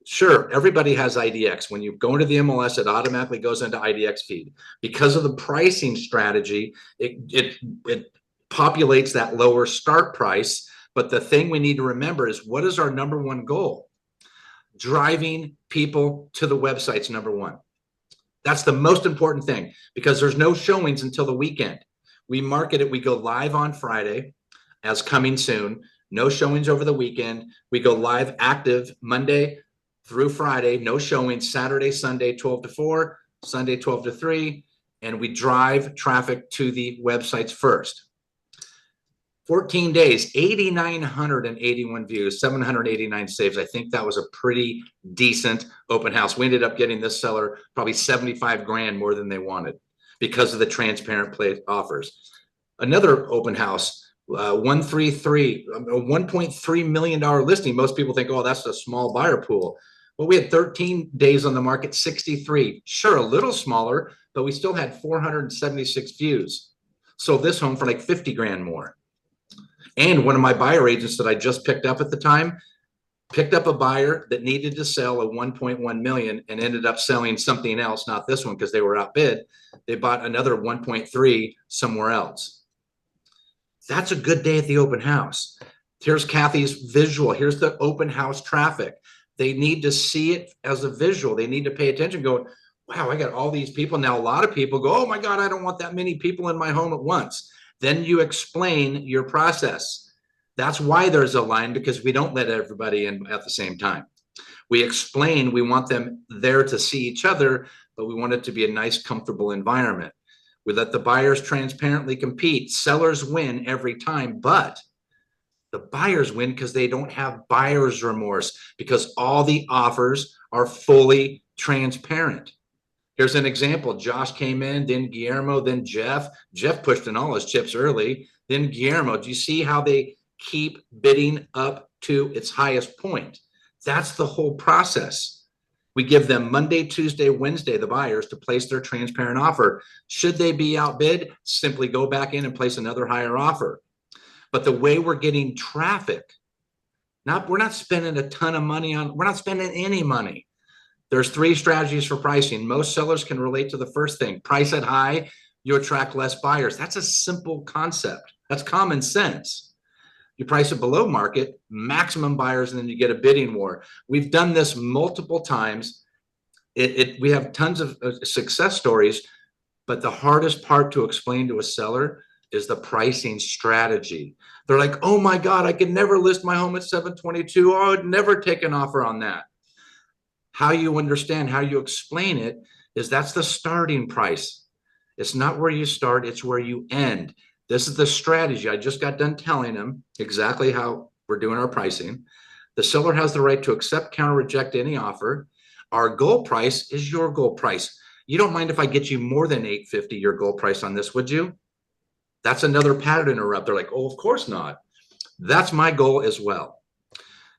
Sure, everybody has IDX. When you go into the MLS, it automatically goes into IDX feed. Because of the pricing strategy, it populates that lower start price. But the thing we need to remember is, what is our number one goal? Driving people to the website's number one. That's the most important thing, because there's no showings until the weekend. We market it. We go live on Friday as coming soon. No showings over the weekend. We go live active Monday through Friday. No showings Saturday, Sunday, 12 to 4, Sunday, 12 to 3. And we drive traffic to the websites first. 14 days, 8,981 views, 789 saves. I think that was a pretty decent open house. We ended up getting this seller probably 75 grand more than they wanted because of the transparent play offers. Another open house, 133, a $1.3 million listing. Most people think, oh, that's a small buyer pool. Well, we had 13 days on the market, 63. Sure, a little smaller, but we still had 476 views. Sold this home for like 50 grand more. And one of my buyer agents that I just picked up at the time picked up a buyer that needed to sell a 1.1 million and ended up selling something else, not this one, because they were outbid. They bought another 1.3 somewhere else. That's a good day at the open house. Here's Kathy's visual. Here's the open house traffic. They need to see it as a visual. They need to pay attention going, wow, I got all these people. Now, a lot of people go, oh my God, I don't want that many people in my home at once. Then you explain your process. That's why there's a line, because we don't let everybody in at the same time. We explain, we want them there to see each other, but we want it to be a nice, comfortable environment. We let the buyers transparently compete. Sellers win every time, but the buyers win because they don't have buyer's remorse, because all the offers are fully transparent. Here's an example. Josh came in, then Guillermo, then Jeff. Jeff pushed in all his chips early. Then Guillermo. Do you see how they keep bidding up to its highest point? That's the whole process. We give them Monday, Tuesday, Wednesday, the buyers, to place their transparent offer. Should they be outbid, simply go back in and place another higher offer. But the way we're getting traffic, we're not spending a ton of money on, we're not spending any money. There's 3 strategies for pricing. Most sellers can relate to the first thing. Price it high, you attract less buyers. That's a simple concept. That's common sense. You price it below market, maximum buyers, and then you get a bidding war. We've done this multiple times. We have tons of success stories, but the hardest part to explain to a seller is the pricing strategy. They're like, oh my God, I could never list my home at 722. Oh, I would never take an offer on that. How you understand, how you explain it is that's the starting price. It's not where you start, it's where you end. This is the strategy. I just got done telling them exactly how we're doing our pricing. The seller has the right to accept, counter, reject any offer. Our goal price is your goal price. You don't mind if I get you more than $850, your goal price on this, would you? That's another pattern interrupt. They're like, oh, of course not. That's my goal as well.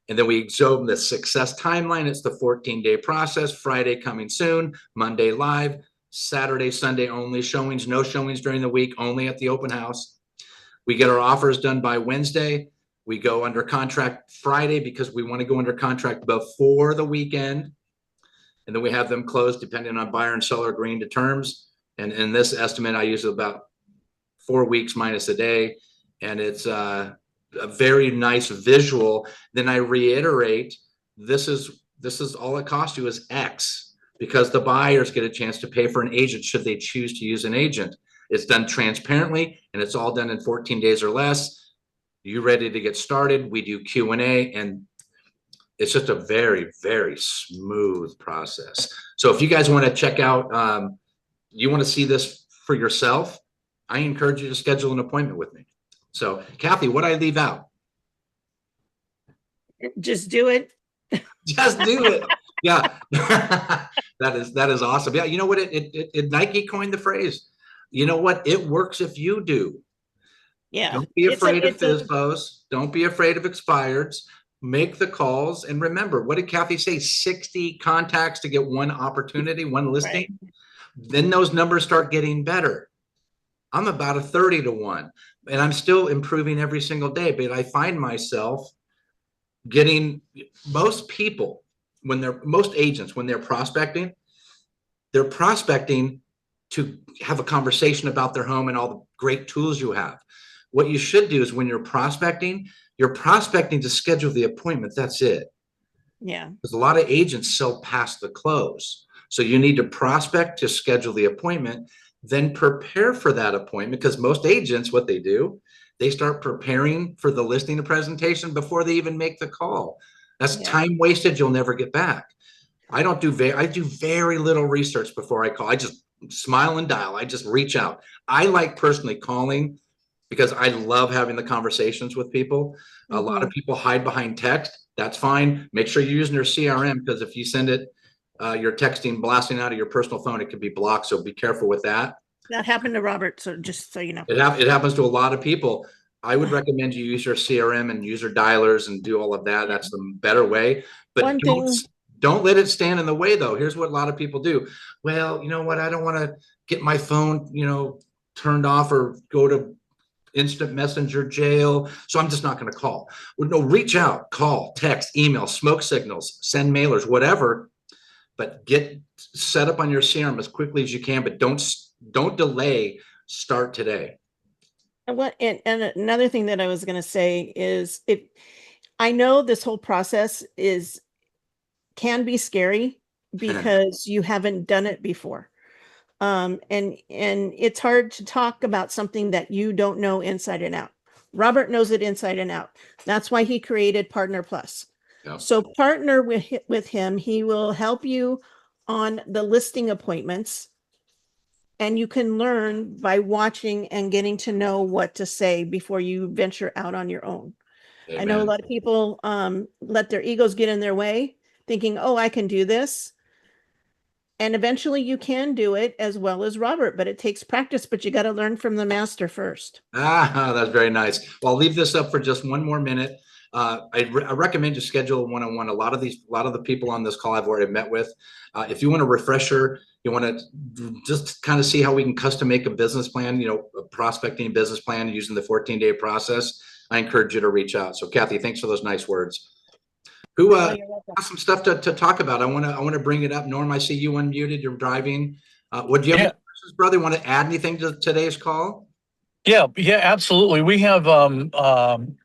And then we show them the success timeline. It's the 14-day process. Friday coming soon, Monday live, Saturday, Sunday only showings, no showings during the week, only at the open house. We get our offers done by Wednesday. We go under contract Friday because we want to go under contract before the weekend. And then we have them closed depending on buyer and seller agreeing to terms. And in this estimate, I use about 4 weeks minus a day. And it's a very nice visual. Then I reiterate, this is all it costs you is X, because the buyers get a chance to pay for an agent should they choose to use an agent. It's done transparently, and it's all done in 14 days or less. You ready to get started? We do Q&A, and it's just a very, very smooth process. So if you guys want to check out, you want to see this for yourself, I encourage you to schedule an appointment with me. So Kathy, what I leave out?
Just do it.
Just do it. Yeah. That is awesome. Yeah, you know what? Nike coined the phrase. You know what? It works if you do.
Yeah.
Don't be afraid of
It's a,
FISBOs. Don't be afraid of expireds. Make the calls. And remember, what did Kathy say? 60 contacts to get one opportunity, one listing.
right.
Then those numbers start getting better. I'm about a 30 to 1, and I'm still improving every single day. But I find myself getting most people most agents, when they're prospecting to have a conversation about their home and all the great tools you have. What you should do is when you're prospecting to schedule the appointment. That's it.
Yeah.
Because a lot of agents sell past the close. So you need to prospect to schedule the appointment, then prepare for that appointment. Because most agents, what they do, they start preparing for the listing and presentation before they even make the call. That's time wasted you'll never get back. I do very little research before I call. I just smile and dial. I just reach out. I like personally calling because I love having the conversations with people. A lot of people hide behind text. That's fine. Make sure you're using your CRM, because if you send it, you're texting, blasting out of your personal phone, it could be blocked. So be careful with that.
That happened to Robert. So just so you know,
It happens to a lot of people. I would recommend you use your CRM and use your dialers and do all of that. That's the better way. But
one thing.
don't let it stand in the way, though. Here's what a lot of people do. Well, you know what? I don't want to get my phone, turned off or go to instant messenger jail. So I'm just not going to call. Well, no, reach out, call, text, email, smoke signals, send mailers, whatever. But get set up on your CRM as quickly as you can. But don't delay. Start today.
And another thing that I was going to say is, I know this whole process can be scary because you haven't done it before. And it's hard to talk about something that you don't know inside and out. Robert knows it inside and out. That's why he created Partner Plus.
Yeah.
So partner with him. He will help you on the listing appointments. And you can learn by watching and getting to know what to say before you venture out on your own.
Amen.
I know a lot of people let their egos get in their way, thinking, oh, I can do this. And eventually you can do it as well as Robert, but it takes practice, but you got to learn from the master first.
That's very nice. Well, I'll leave this up for just one more minute. I recommend you schedule a one-on-one. A lot of the people on this call I've already met with. If you want a refresher, you want to just kind of see how we can custom make a business plan, a prospecting business plan using the 14-day process, I encourage you to reach out. So Kathy, thanks for those nice words. Who has some stuff to talk about? I want to bring it up. Norm, I see you unmuted. You're driving. Would you have any questions, brother? Want to add anything to today's call?
Yeah, absolutely. We have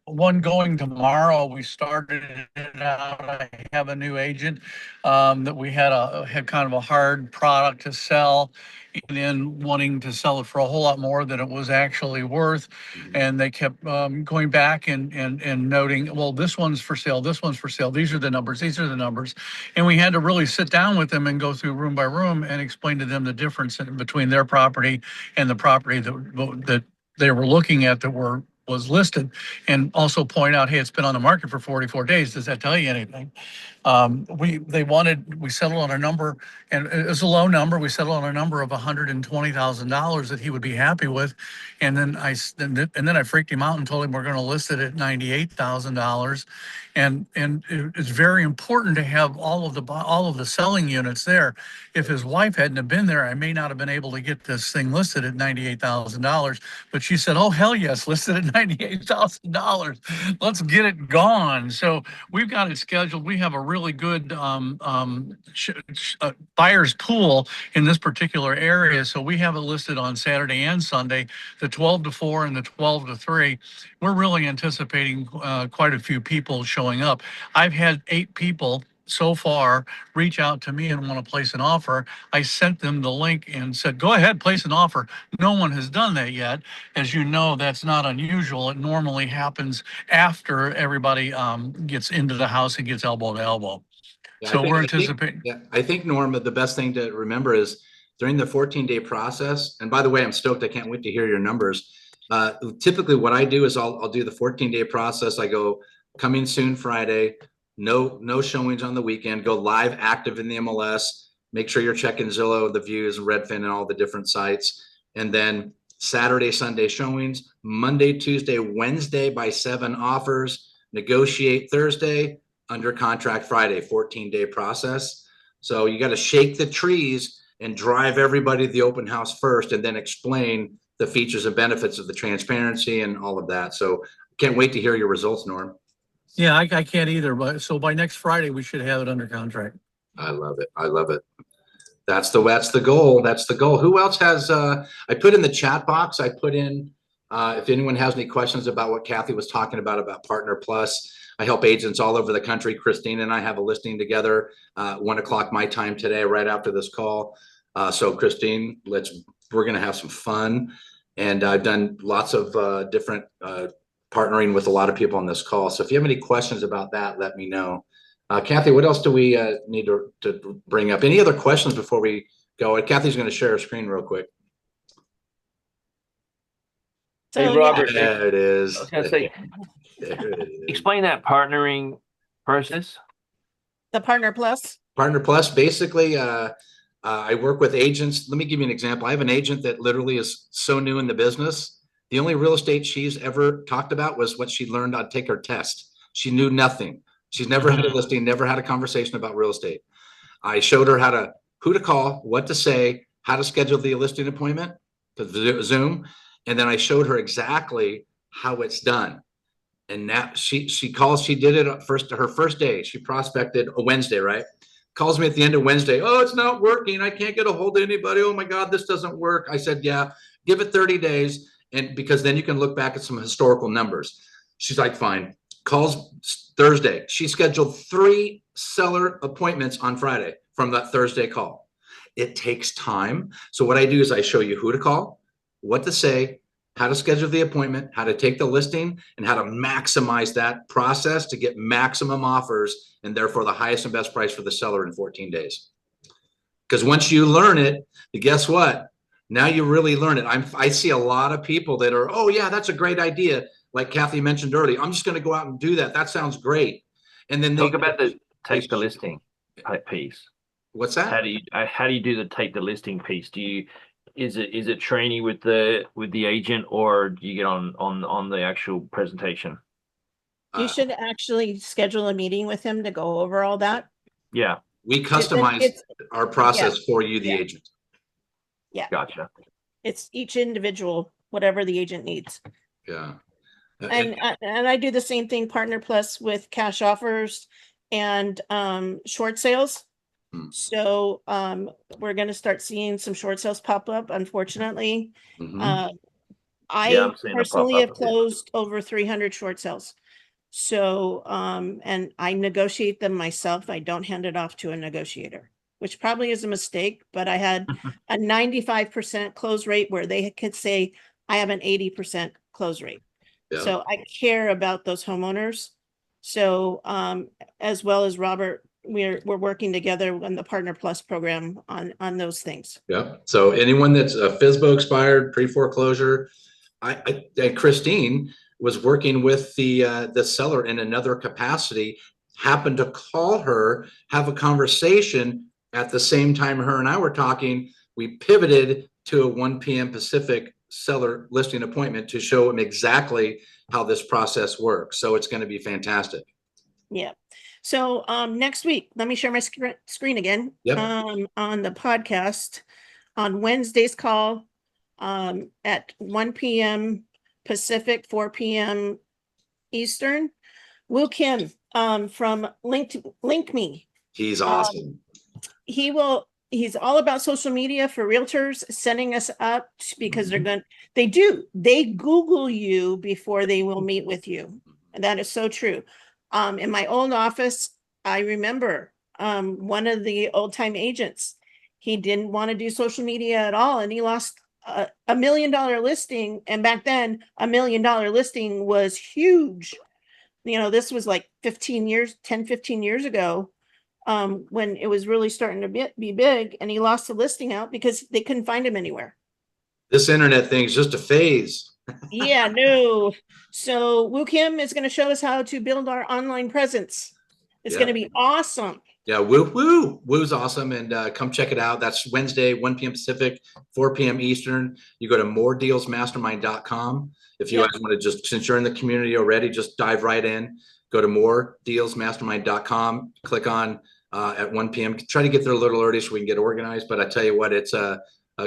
one going tomorrow. We started it out. I have a new agent that we had kind of a hard product to sell, and then wanting to sell it for a whole lot more than it was actually worth. And they kept going back and noting, well, this one's for sale, this one's for sale. These are the numbers. These are the numbers. And we had to really sit down with them and go through room by room and explain to them the difference between their property and the property that they were looking at that was listed, and also point out, hey, it's been on the market for 44 days. Does that tell you anything? We settled on a number, and it was a low number. We settled on a number of $120,000 that he would be happy with. And then I freaked him out and told him we're going to list it at $98,000. And it's very important to have all of the selling units there. If his wife hadn't have been there, I may not have been able to get this thing listed at $98,000. But she said, "Oh hell yes, listed at $98,000. Let's get it gone." So we've got it scheduled. We have a really good buyer's pool in this particular area. So we have it listed on Saturday and Sunday, the 12 to 4 and the 12 to 3. We're really anticipating quite a few people showing up. I've had 8 people so far reach out to me and want to place an offer. I sent them the link and said, go ahead, place an offer. No one has done that yet. As you know, that's not unusual. It normally happens after everybody gets into the house and gets elbow to elbow.
Yeah,
so we're anticipating.
I think, Norm, the best thing to remember is during the 14-day process, and by the way, I'm stoked. I can't wait to hear your numbers. Typically what I do is I'll do the 14-day process. I go coming soon Friday, no showings on the weekend, go live active in the MLS, Make sure you're checking Zillow, the views, Redfin, and all the different sites. And then Saturday, Sunday showings, Monday, Tuesday, Wednesday by 7 offers, negotiate Thursday, under contract Friday, 14-day process. So you got to shake the trees and drive everybody to the open house first, and then explain the features and benefits of the transparency and all of that. So can't wait to hear your results, Norm.
Yeah, I can't either, but so by next Friday, we should have it under contract.
I love it. I love it. That's the goal. That's the goal. Who else has, I put in the chat box, I put in, if anyone has any questions about what Kathy was talking about Partner Plus. I help agents all over the country. Christine and I have a listing together, 1 o'clock my time today, right after this call. So Christine, we're going to have some fun. And I've done lots of different partnering with a lot of people on this call. So if you have any questions about that, let me know. Kathy, what else do we need to bring up? Any other questions before we go? Kathy's going to share her screen real quick.
Hey,
So,
Robert,
There it is.
I was gonna say,
There it is.
explain that partnering process.
the Partner Plus.
Partner Plus, basically, I work with agents. Let me give you an example. I have an agent that literally is so new in the business. The only real estate she's ever talked about was what she learned on take her test. She knew nothing. She's never had a listing, never had a conversation about real estate. I showed her who to call, what to say, how to schedule the listing appointment to Zoom. And then I showed her exactly how it's done. And now she did it her first day. She prospected a Wednesday, right? Calls me at the end of Wednesday. Oh, it's not working. I can't get a hold of anybody. Oh my God, this doesn't work. I said, yeah, give it 30 days. And because then you can look back at some historical numbers. She's like, fine. Calls Thursday. She scheduled 3 seller appointments on Friday from that Thursday call. It takes time. So what I do is I show you who to call, what to say, how to schedule the appointment, how to take the listing, and how to maximize that process to get maximum offers and therefore the highest and best price for the seller in 14 days. Because once you learn it, guess what? Now you really learn it. I see a lot of people that are, oh yeah, that's a great idea. Like Kathy mentioned earlier, I'm just going to go out and do that. That sounds great. And then
Talk about the take the listing piece.
What's that?
How do you do the take the listing piece? Is it training with the agent, or do you get on the actual presentation?
You should actually schedule a meeting with him to go over all that.
Yeah,
We customize our process for you, the
Yeah.
agent.
Yeah,
gotcha.
it's each individual, whatever the agent needs.
Yeah.
And I do the same thing, Partner Plus, with cash offers and short sales.
Hmm.
So we're going to start seeing some short sales pop up, unfortunately.
Mhm.
Yeah,
I
I'm seeing it pop
personally
up
have
a bit.
closed over 300 short sales. So and I negotiate them myself. I don't hand it off to a negotiator, which probably is a mistake, but I had a 95% close rate where they could say I have an 80% close rate.
Yeah.
So I care about those homeowners. So as well as Robert, we're working together on the Partner Plus program on those things.
Yeah. So anyone that's a FSBO expired, pre-foreclosure, and Christine was working with the seller in another capacity, happened to call her, have a conversation at the same time her and I were talking. We pivoted to a 1 p.m. Pacific seller listing appointment to show him exactly how this process works. So it's going to be fantastic.
Yeah. So next week, let me share my screen again.
Yep.
On the podcast on Wednesday's call at 1 p.m. Pacific, 4 p.m. Eastern. Will Kim from Link Me.
He's awesome.
He's all about social media for realtors, setting us up because they Google you before they will meet with you. And that is so true. In my old office, I remember one of the old time agents, he didn't want to do social media at all. And he lost a $1 million listing. And back then $1 million listing was huge. You know, this was like 15 years ago. When it was really starting to be big, and he lost the listing out because they couldn't find him anywhere.
This internet thing is just a phase.
Yeah, no. So Woo Kim is going to show us how to build our online presence. It's
Yeah.
going to be awesome.
Yeah, woo's awesome, and come check it out. That's Wednesday, 1 p.m. Pacific, 4 p.m. Eastern. You go to moredealsmastermind.com. If you
Yep.
guys want to just, since you're in the community already, just dive right in. Go to moredealsmastermind.com. Click on at 1 p.m. Try to get there a little early so we can get organized. But I tell you what, it's a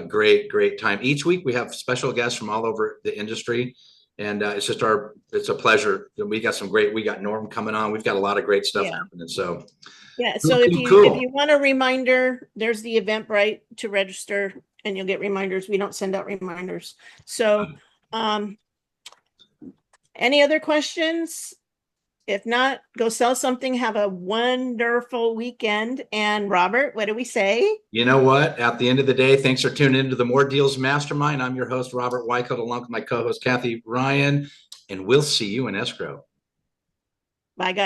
great time. Each week we have special guests from all over the industry. And it's a pleasure. We got Norm coming on. We've got a lot of great stuff
Yeah.
happening. So
Yeah. So if you want a reminder, there's the Eventbrite to register and you'll get reminders. We don't send out reminders. So, any other questions? If not, go sell something. Have a wonderful weekend. And Robert, what do we say?
You know what? At the end of the day, thanks for tuning into the More Deals Mastermind. I'm your host, Robert Wyckoff, along with my co-host, Kathy Ryan, and we'll see you in escrow.
Bye, guys.